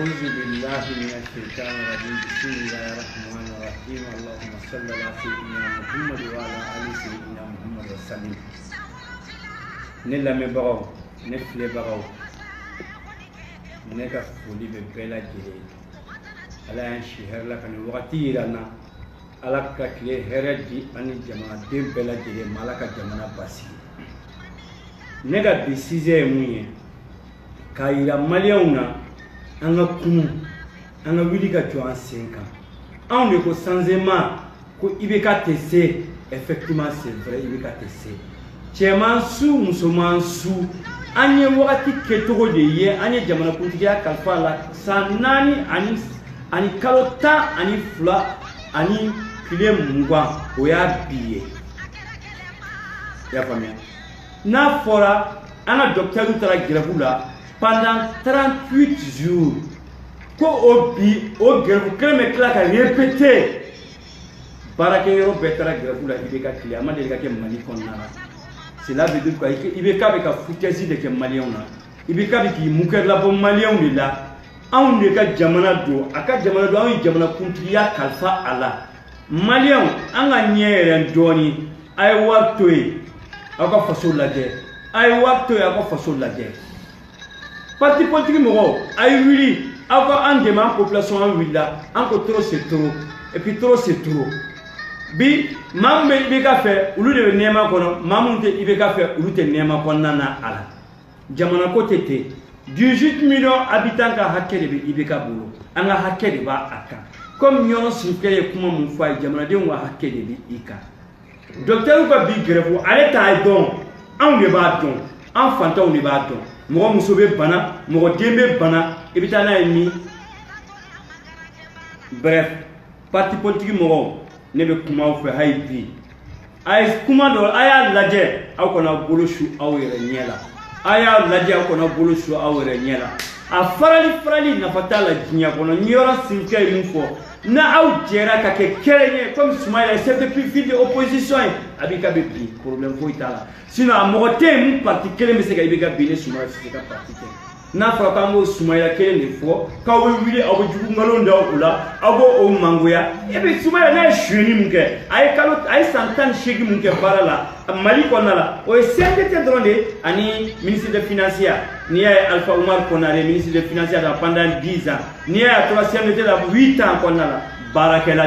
أعوذ بالله من الشيطان الرجيم بسم الله الرحمن الرحيم اللهم صل على سيدنا محمد وعلى آل سيدنا محمد وسلم نلا مبغو نفل بغو نكا فولي ببلا جلي على أن شهر لك أن وقتي لنا على كتلي هردي أن الجماعة دين بلا جلي مالك الجماعة باسي نكا بسيزي موية كايرا مليونا anga kunu anga wili ka jo en 5 ans on ne ko sanzema ko ibeka tese effectivement c'est vrai ibeka tese chema su musoman su anye wakati ketogo de ye anye jamana kuntiya kalfa la sanani ani kalota ani fula ani kile mungwa oya biye ya famia na fora ana docteur utara girabula pendant 38 jours, quand au grève claque à répéter, Barakero Betara Gravula Ibeka Kliama de Mali Konara. C'est là veut dire quoi? Ibeka avec un foutaisi de Maliona. Ibeka avec Mouker la bombe Malion là. On ne ka Jamana do, Aka Jamana do, on Jamana Kuntria Kalfa Allah. Malion, Anga Nier Johnny, I work to it. Aka Faso la guerre. I work to Aka Faso la guerre. Parti politique moro ay wili avoir un demande population en willa encore trop c'est trop et puis trop c'est trop bi mambe ibeka fait ulu de nema kono mamunte ibeka fait ulu te nema konnana ala jamana ko tete 18 millions habitants ka hakkede be ibeka bulu anga hakkede ba aka comme nyono sinkeye kuma mun fay jamana de wa hakkede be ika docteur ko bi grefo ale ta don on ne ba don enfant on ne ba don mo musobe bana mo dembe bana ibitana ni bref parti politique mo ne be kuma fe haybi ay kuma do aya laje akona bolushu awere nyela aya laje akona bolushu awere nyela a farali na fatala jinya kono nyora sinke info na au jera ka ke kerenye comme Soumaïla chef de file de opposition abika be bi problème ko itala sinon a mogote mu parti kele me se ga ibika bi ne Soumaïla se ka parti na fa ka mo Soumaïla kele ne fo ka we wili abo jugu ngalonda okula abo o mangoya ebe Soumaïla na shweni munke ay kalo ay santan shegi munke barala mali konala o secrétaire dronde ani ministre de finance ni Alpha Oumar Konaré ministre de finance pendant 10 ans ni a troisième était là 8 ans konala barakela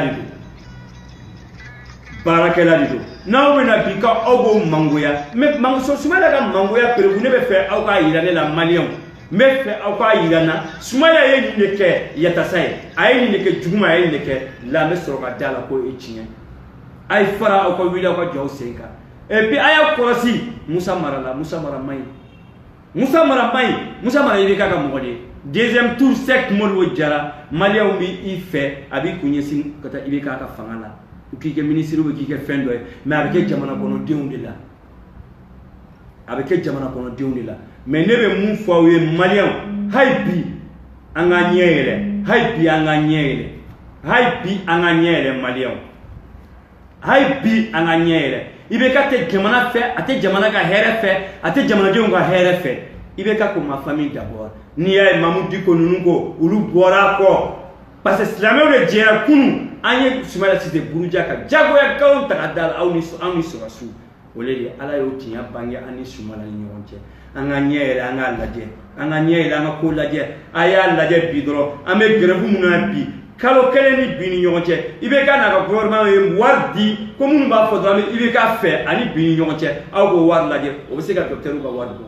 dido na we na bika obo mangoya me mango so Soumaïla ka mangoya pere vous ne be faire au ka irane la malion me fait au ka irana Soumaïla ye ni ke yata sai ay ni ke juguma ay ni ke la me so ka dala ko echinya ay fara au ko wila ko jo seka et puis aya korasi Moussa Mara ibeka ka mogode deuxième tour sec molwo jara malia umbi ife abi kunyesin kata ibeka ka fangala ukike ministre wo kike fendo mais avec jamana kono deundila mais nebe mu fawe malia haybi anga nyere ibeka te jamana fait ate jamana ka here fait ate jamana de nga here fait ibeka ko ma famille d'abord ni ay mamudi ko nungo ulu bora ko parce que islamé de jera kunu anye Soumaïla cité buruja ka jago ya kaon takadal awni so rasu olele ala yo tinya bangi ani Soumaïla ni yonche anga nyere anga ko laje aya laje bidro ame grefu munabi kalo kele ni bini yonche ibeka na ka gouvernement e wardi ko mun ba fo do ibeka fait ani bini yonche ago war laje o se ka docteur ko war do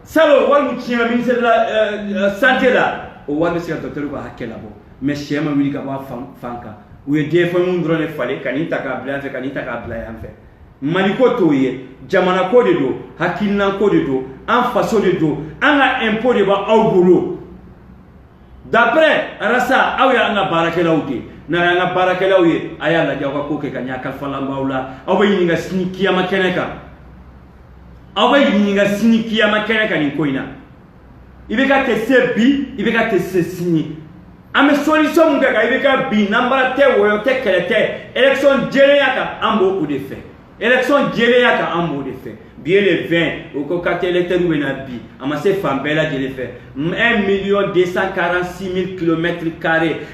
salo war mu tinya ministre de la santé là o war se ka docteur ko hakela bo mais chema wili ka ba fanka ou e defo mun drone fale kanita ka bla en fait maliko toye jamana ko de do hakilna ko de do en façon de do anga impôt de ba awgolo d'après arasa awya anga barakela ude na anga barakela uye ayala jawa ko ke kanya kalfala maula abayi nga sinikia makeneka ni koina ibeka te sebi ibeka te sesini ame solution munga ka ibeka bi nambara te woyo te kelete election jere yaka ambo ku de fait élection jeleya ka ambo de fait bien le 20 au ko carte électeur ou na bi amassé fambela de fait 1 246 000 km².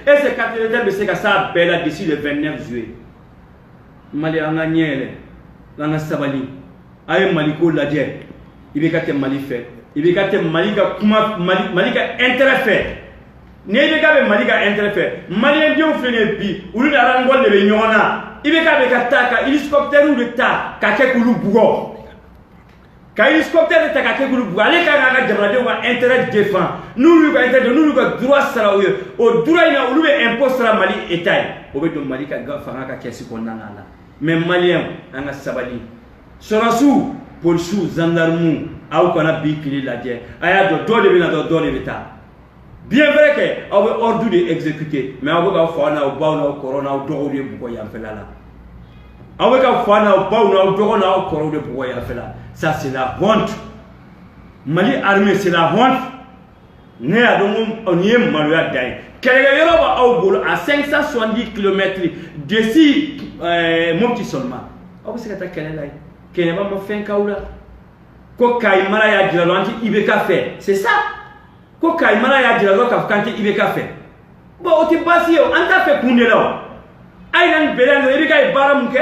Et ce carte électeur c'est que ça bella d'ici le 29 juillet. Mali anga nyele langa sabali ay maliko ladje ibe kate mali fait ibe kate mali ka kuma mali ka intérêt fait ne ibe ka be mali ka intérêt fait malien dio fene bi ulu da rangol de be nyona ibe ka be kataka hélicoptère ou de ta ka ke kulu bugo ka hélicoptère de ta ka ke kulu bugo ale ka ga jamana de wa intérêt défend nous ko intérêt nous ko droit sara o droit ina ulu be impôt sara mali état o be do mali ka ga fanga ka kesi ko nanala mais malien anga sabali sorasu polsu gendarme aw kana bi kili ladje aya do de bina do de beta bien vrai que aw ordre de exécuter mais aw ga fana aw baw na corona aw do de bu ko ya felala aw ga fana aw baw na aw do na aw corona de bu ko ya felala ça c'est la honte. Mali armée c'est la honte. Ne a donc on y est malheur d'ailleurs kele yoba aw bolo à 570 km d'ici mon petit seulement aw se ka kele lay kele ba mo fen kawla ko kay mara ya jira lo anti ibeka fait c'est ça ko kay mara ya jira lo ka kanti ibeka fait bo o ti basi yo anta fait kundelo ay nan belando ibeka baram ke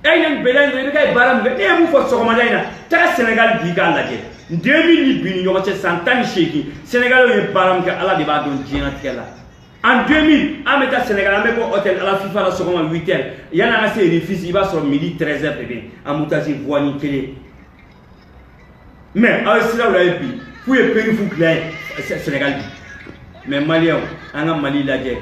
ay nan belando ibeka baram ke e mu fo sokoma dayna ta Sénégal diga laje 2000 bini ñoo ci santani sheki Sénégal yo baram ke ala de ba don jina tikela en 2000 ameta Sénégal amé ko hôtel à la FIFA la sokoma 8h yana na se refuse il va sur midi 13h bébé amutasi voini télé mais avec cela là bi fouye pays fou clair Sénégal mais malien anga Mali laje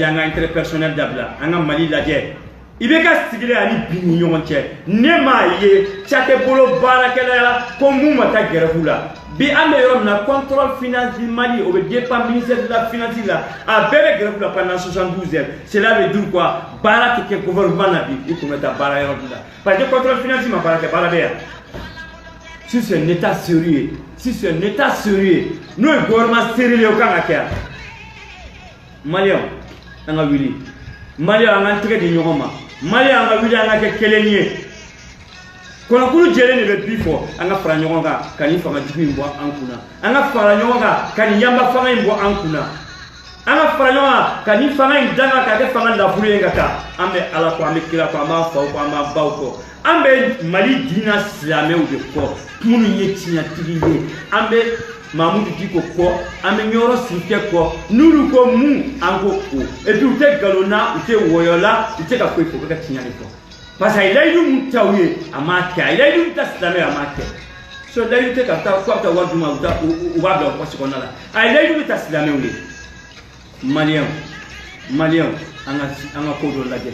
anga interpersonnel d'abla anga Mali laje ibeka sigile ani bini ñonche nema ye chate bolo barakela ko muma ta gerfula bi amerom na contrôle financier Mali au dépend ministère de la finance là a bébé gerfula pendant 72 heures cela veut dire quoi barak ke gouvernement na bi ko meta barak là parce que contrôle financier ma barak barabea si c'est un état sérieux nous le gouvernement sérieux au Kanga Malien anga wili Malien anga très de ñogoma Malien anga wili anga ke kelenye kono kulu jele ne be bifo anga fara ñogonga kani fanga jibi mbo ankuna anga fara ñogonga kani yamba fanga mbo ankuna anga fara ñogonga kani fanga ndanga ka ke fanga la fulu ngata ambe ala ko ambe kila ko amba fa ko amba baw ko ambe Mali dina slamé ou de ko munu yetinya tigiye ambe Mamoudou Diko ko ambe nyoro sike ko nuru ko mu ango ko et puis ute galona ute woyola ute ka ko ko ka tinya ko parce que il a eu mutawiye amaka il a eu taslamé amaka so da ute ka ta ko ta wadu ma uta u ba do ko sikona la il a eu taslamé ule malien anga ko do laje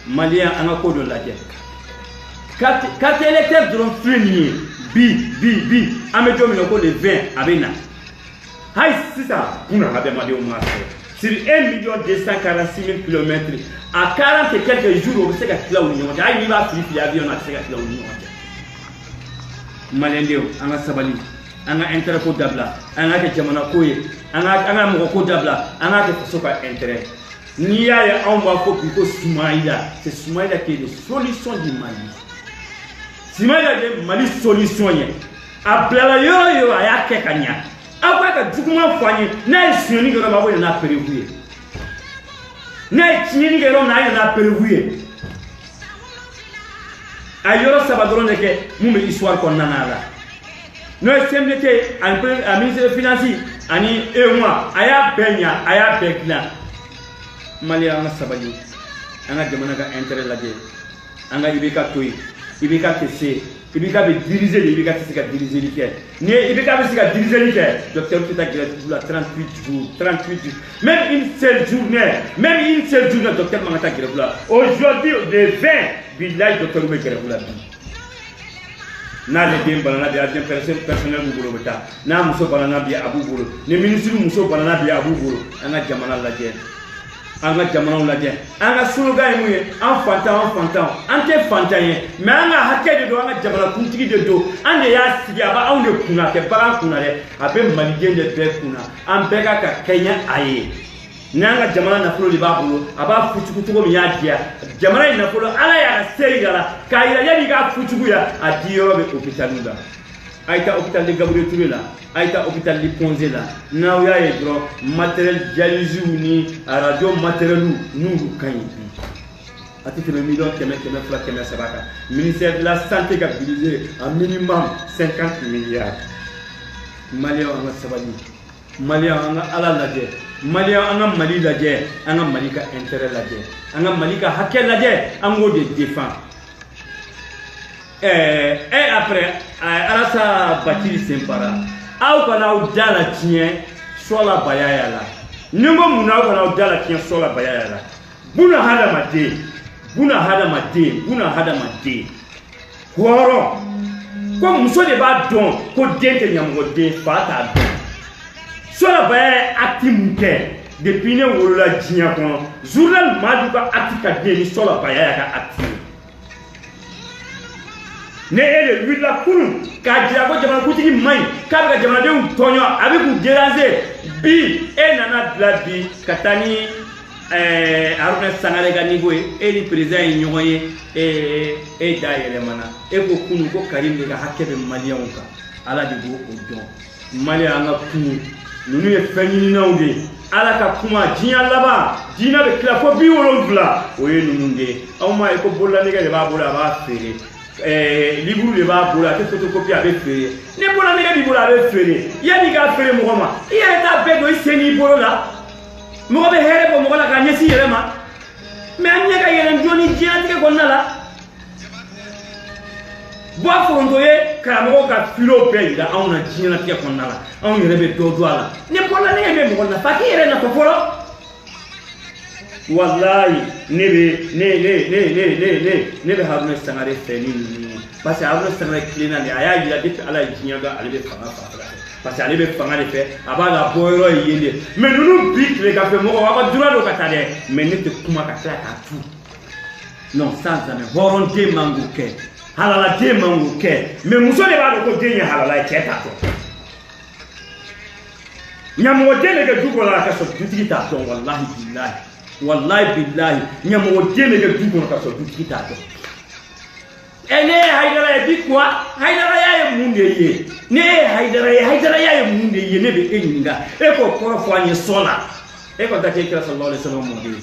malien anga ko do laje carte électeur dron fini bi amejo mi ko le 20 abena hay sisa kuna habemade o maso sur 1 246 000 km à 40 et quelques jours on sait que là on y a ay ni ba fili avion na sait que là on y a malendeo anga sabali anga intérêt ko dabla anga ke jamana koye anga mo ko dabla anga ke soka intérêt ni ya on va ko Soumaïla c'est Soumaïla qui est la solution du Mali. Si je Mali solution ye ablala yo aya kekanya akwa ka dukuma fanye na isioni gero babo na perevuye na chini gero na perevuye ayoro sabadron de ke mume histoire kon nanala no SMDT a ministre de finance ani moi aya benya aya bekna Mali anga sabali anga demana ka intérêt la de anga ibeka toyi ibeka tese ibeka be diriger ibeka tese ka diriger liké ne ibeka be ka diriger liké docteur Kita la 38 jours même une seule journée docteur Mangata Girabula aujourd'hui le 20 village docteur Oumé Girabula na le dem balana bi adem personnel bu bolo beta na muso balana bi abu bolo ne ministre muso balana bi abu bolo anga jamana la je anga jamana la je anga slogan mu ye enfantin ante fantin mais anga hakke de do anga jamana kuntigi de do ande ya sigi aba on de kuna ke baran kuna le abe malije de be kuna an be ka Kenya aye nanga jamana nafolo de b'a bolo a b'a futugu cogo min y'a diya jamana in nafolo ala y'a se yira la k'a yira yanni k'a futugu ya a di yɔrɔ bɛ hôpitaliw la a ye taa hôpital de Gabriel Touré la a ye taa hôpital de Ponzé la n'aw y'a ye dɔrɔn matériel dialyse ni radio matériel n'olu ka ɲi bi a tɛ tɛmɛ miliyɔn 100, 200, 300 kan ministère de la santé ka budget a minimum 50 milliards maliyɛnw an ka sabali maliyɛnw an ka ala lajɛ maliyɛnw an ka Mali lajɛ an ka Mali ka intérêt lajɛ an ka Mali ka hakɛ lajɛ an k'o de défend et après Alasa Bakiri Sempara aw kana aw da la tiɲɛ Sola Bayaya la ni ko mun na aw kana aw da la tiɲɛ Sola Bayaya la buna hadamaden hɔrɔn ko muso de b'a dɔn ko den tɛ ɲamɔgɔ den fa t'a dɔn Sola Bayaya ye acte mun kɛ depuis ne wolola diɲɛ kɔnɔ journal Madu ka acte ka den ni Sola Bayaya ka acte ne ele willa kunun k'a jira ko jamanakuntigi man ɲi k'a bɛ ka jamanadenw tɔɲɔ a bɛ k'u déranger bi e nana bila bi ka taa ni Haruna Sangare ka niveau ye e ni président ye ɲɔgɔn ye e da yɛlɛmana e ko kunun ko Karim de ka hakɛ bɛ maliyɛnw kan ala de b'o dɔn maliyɛn an ka kunun ninnu ye fɛn ɲininaw de ye ala ka kuma diɲɛ laban diinɛ bɛ tila fo 70 o ye ninnu de ye anw m'a ye ko bololanɛgɛ de b'a bolo a b'a feere livre de b'a bolo a tɛ photocopie a bɛ feere ni bololanɛgɛ b'i bolo a bɛ feere yanni k'a feere mɔgɔ ma i yɛrɛ t'a bɛɛ don i sen n'i bolo la mɔgɔ bɛ hɛrɛ bɔ mɔgɔ la k'a ɲɛsin yɛrɛ ma mais an ɲɛ ka yɛlɛn dɔɔni diɲɛlatigɛ kɔnɔna la bɔ a foronto ye karamɔgɔw ka filo bɛɛ yira anw na diɲɛlatigɛ kɔnɔna la anw yɛrɛ bɛ dɔ dɔn a la ni bololanɛgɛ bɛ mɔgɔ nafa k'i yɛrɛ nafa fɔlɔ wallahi ne bɛ Haruna Sangare fɛ ni ninnu ye parce que Haruna Sangare tilenna de a y'a yira depuis ala ye diɲɛ dɔn ale bɛ fanga fanfɛla fɛ parce que ale bɛ fanga de fɛ a b'a la bɔ yɔrɔ ye yen de mais ninnu bi tileganfɛ mɔgɔw aw ka droit don ka taa dɛ mais ne tɛ kuma ka tila k'a tu non sans jamais hɔrɔnden man k'o kɛ halaladen man k'o kɛ mais muso de b'a dɔn ko den ye halala ye cɛ t'a dɔn ɲamɔgɔden de kɛ du kɔnɔ a ka sɔrɔ dutigi t'a dɔn wallahi billahi ɲamɔgɔden de kɛ du kɔnɔ ka sɔrɔ dutigi t'a dɔn ne ye Haidara ye bi quoi Haidara ye mun de ye ne ye Haidara ye mun de ye ne bɛ e ɲininka e k'o kɔrɔ fɔ an ye sɔla e kɔni ta k'e kira sallallahu alaihi wasallam mɔden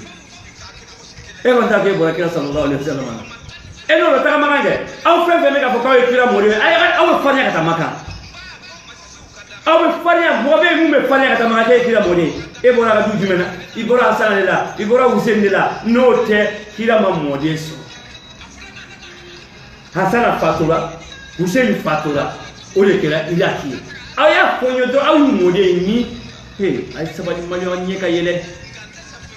e kɔni ta k'e bɔra kira sallallahu alaihi wasallam na e n'o bɛ tagamakan kɛ aw fɛn fɛn bɛ k'a fɔ k'aw ye kira mɔden aw bɛ farinya ka taa Maka aw bɛ farinya mɔgɔ bɛ yen mun bɛ farinya ka taa Maka k'e kira mɔden e bɔra ka du jumɛn na i bɔra Hasana de la i bɔra Hussein de la n'o tɛ kira ma mɔden sɔrɔ Hasana fatura Hussein fatura o de kɛra Iraki ye aw y'a fɔ n ye dɔrɔn aw y'u mɔden ni a ye sabali maliyɛnw ɲɛ ka yɛlɛ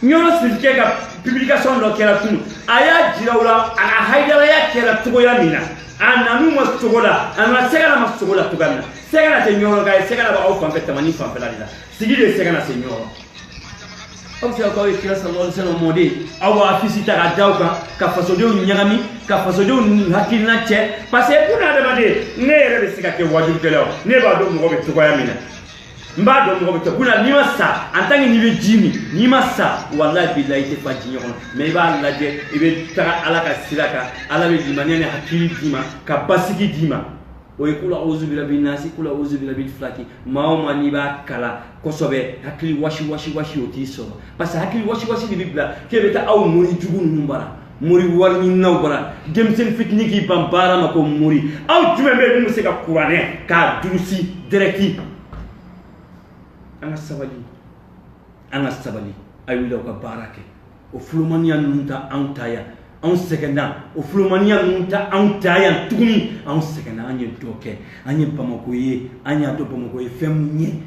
ɲɔrɔ Sidikɛ ka publication dɔ kɛra tun a y'a jira u la a ka Haidaraya kɛra cogoya min na a nanu ma cogo la a nana Sɛgɛna ma cogo la cogoya min na Sɛgɛna tɛ ɲɔrɔ ka ye Sɛgɛna b'aw fanfɛ tamani fanfɛla de la sigi de Sɛgɛna se ɲɔrɔ aw bɛ se k'aw ye kira sallallahu alaihi wasallam mɔden aw b'a fisi ta k'a da aw kan ka fasodenw ɲagami ka fasodenw hakilina cɛ parce que buna adamaden ne yɛrɛ bɛ se ka kɛ wajibikɛla ne b'a dɔn mɔgɔ bɛ cogoya min na n b'a dɔn mɔgɔ bɛ kɛ buna n'i ma sa en tant que n'i bɛ ji min n'i ma sa wallahi billahi i tɛ fa diɲɛ kɔnɔ mais i b'a lajɛ i bɛ taga ala ka sira kan ala bɛ limaniya ni hakili d'i ma ka basigi d'i ma o ye kula auzu birabil nasi kula auzu birabil falaki maa o maa n'i b'a kala kosɛbɛ hakili wasi o t'i sɔrɔ parce que hakili wasi de bɛ bila k'e bɛ taa aw mori jugu ninnu bara mori wari ɲininaw bara denmisɛnnin fitinin k'i ban baara ma ko mori aw jumɛn bɛ yen mun bɛ se ka kuranɛ k'a durusi direct an ka sabali a wuli aw ka baara kɛ o filomaniya ninnu ta anw ta yan anw sɛgɛnna o filomaniya ninnu ta anw ta yan tuguni anw sɛgɛnna an ye dɔ kɛ an ye Bamako ye an y'a dɔn Bamako ye fɛn mun ye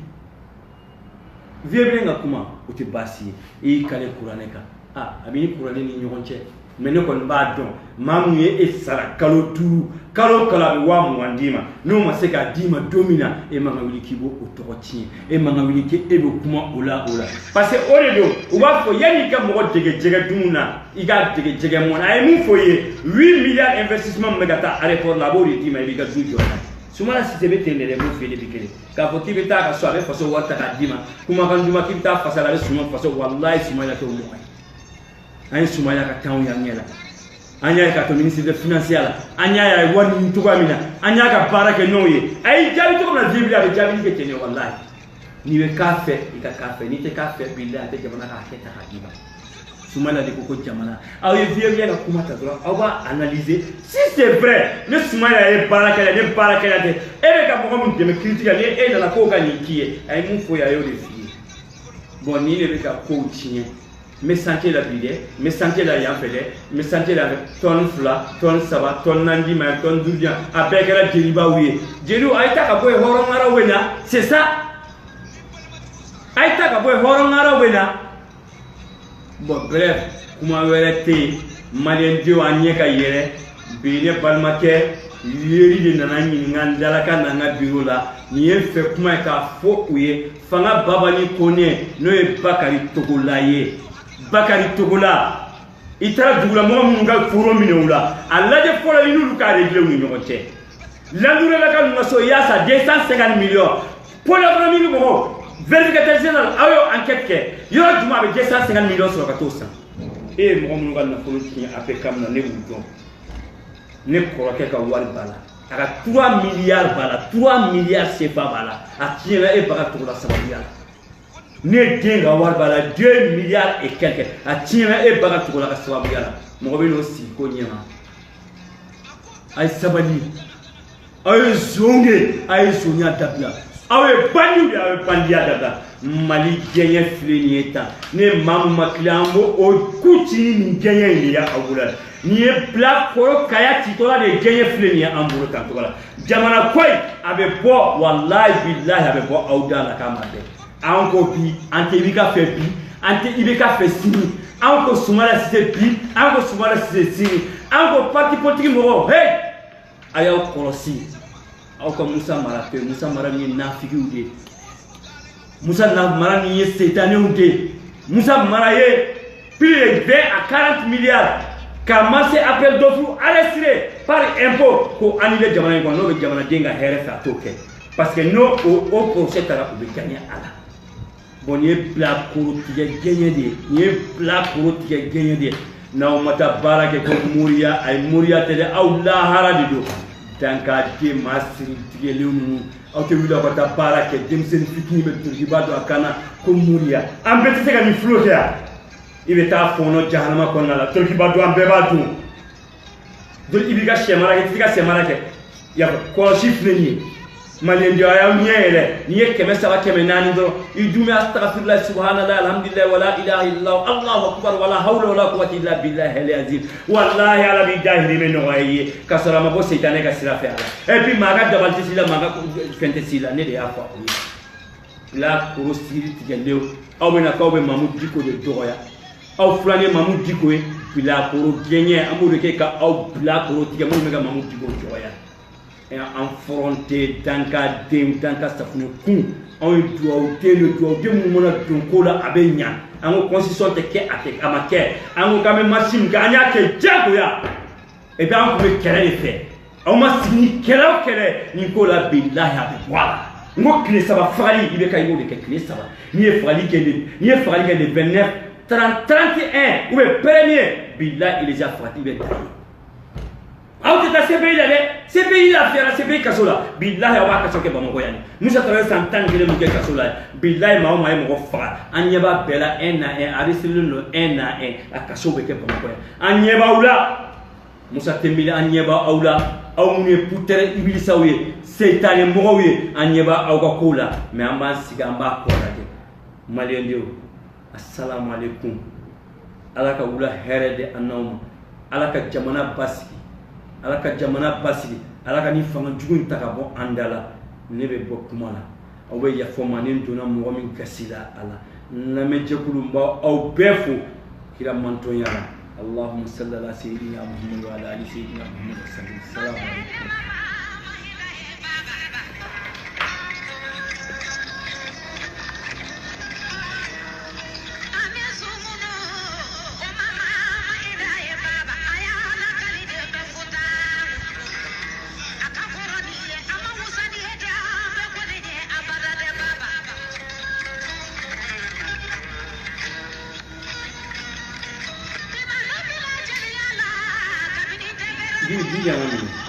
vieux ka kuma o tɛ baasi ye i y'i kale kuranɛ kan a bɛ ni kuranɛ ni ɲɔgɔn cɛ mais ne kɔni b'a dɔn maa mun ye e sara kalo 5 kalo kalo a bɛ 20,000 d'i ma n'o ma se k'a d'i ma don min na e man ka wuli k'i b'o tɔgɔ tiɲɛ e man ka wuli k'e bɛ kuma o la parce que o de don u b'a fɔ yanni i ka mɔgɔ dege jɛgɛ dun na i k'a dege jɛgɛ mɔn na a ye mun fɔ i ye 8 milliards investissement min bɛ ka taa aéroport la a b'o de d'i ma i b'i ka du jɔ n'a ye Sumala Cissé be tele le mo fele bikele ka fo tibe ta ka so abe faso wata ka dima kuma kan duma ki ta fasala le suma faso wallahi Sumala to mo ay Sumala ka taw ya ngela anya ka to ministre de financier la anya ya wani ntuga mina anya ka baraka noye ay jabi to na jibla be jabi ke tene wallahi ni be kafe ika kafe ni te kafe billah te jamana ka keta ka diba Sumala de koko jamana aw ye vie bien kuma ta dora aw ba analyser si c'est vrai ne Sumala e baraka la ne baraka la de e be ka mo mun de me critique ni e na ko ka ni kiye ay mun fo ya yo de fi bon ni ne be ka ko tinye me santé la bide me santé la yafele me santé la ton fla ton saba ton nandi ma ton dudia abekera jeriba wiye jeru ayta ka boy horon ngara wena c'est ça ayta ka boy horon ngara wena bon bref kuma werete malien dio anye ka yere bine balmake yeri de nana ngandala ka nanga biro la ni fe kuma ka fo uye fanga baba ni kone no e bakari togolaye Bakari Togola itara dugula mo mun ga furo minula alla de fola ni lu ka regle ni ñote landura la ka ngaso yasa 250 millions pour la première mo vérificateur général ayo enquête ke yo duma be 250 millions sur ka tosa e mo mun ga na folo ti ape kam na ne bu ne ko ke ka wal bala aka 3 milliards bala 3 milliards CFA bala a tiela e baka Togola sababu ne denga war bala 2 milliards et quelques a tiena e baga tukola ka sababu yala mo be no si ko nyama ay sabali ay zonge ay sonya dabla awe banyu ya awe bandia dabla mali genya flenieta ne mamu maklambo o kuti ni genya ni ya awula ni e black ko kaya titola de genya flenia amburo kan tola jamana koy abe bo wallahi billahi abe bo awdala kamade anko bi ante ibika fe bi ante ibika fe sini anko Sumala Cissé bi anko Sumala Cissé sini anko parti politique mo hey ayaw korosi awko Musa Mara ni nafiki ude Musa Mara ni setane ude Musa Mara ye plus de 20 à 40 milliards commencé appel d'offre arrêté par impôt ko annuler jamana ko no be jamana denga here fa toke parce que no au procès tara ko be gagner ala bon ye bla ko tige gagner de ye bla ko tige gagner de na o mata barake ko muriya ay muriya tele aw la haradi do tanka de masri tige lewnu aw te wila ko ta barake dem sen fitni be turki bado akana ko muriya ambe te ga ni flotea ibe ta fono jahannama ko nala turki bado ambe badu dol ibiga shemara ke tiga semara ke ya ko shifne ni malien dio ya nyele ni yeke mesaba keme nani do idumi astaghfirullah subhanallah alhamdulillah wala ilaha illallah allahu akbar wala hawla wala quwwata illa billahi al-azim wallahi ala bi jahili men noye kasara mabo seytane ka sira fe ala et puis maga dabalti sila maga fente sila ne de afa la kurosiri tigelew aw mena kawbe mamud diko de doya aw fulane mamud diko e bila koro genye amure ke ka aw bila koro tigemo mega mamud diko doya et affronter tanka dem tanka safunu kun on doit de mumona donkola abenya ango constitution te ke ate amake ango kame machine ganya ke jagoya et bien on peut créer fait on m'a signé kele ni kola billahi abi wala ngo kile saba fali ibe kay ngo de kile saba ni fali ke le 29 30 31 ou le premier billahi il est déjà fati be aw te ta CPI la de CPI la fiera CPI kasola billahi wa ka soke bamo goyani musa tawé santan gele mu ke kasola billahi ma o ma mo fa anyeba bela na arisiluno na akasobe ke bamo goyani anyeba ula musa tembile anyeba aula aw mune putere ibilisawe seytane mogowe anyeba aw ka kola me amba siga amba ko rade malien dio assalamu alaikum alaka ula herede annawma alaka jamana basi alaka jamana basigi alaka ni fanga jugun takabo andala nebe bokumala awe ya foma ni dona mo min kasila ala na mejekulu mba aw befu kila manto yara allahumma salli ala sayyidina muhammad wa ala ali sayyidina muhammad sallallahu alaihi wasallam di jana minɛ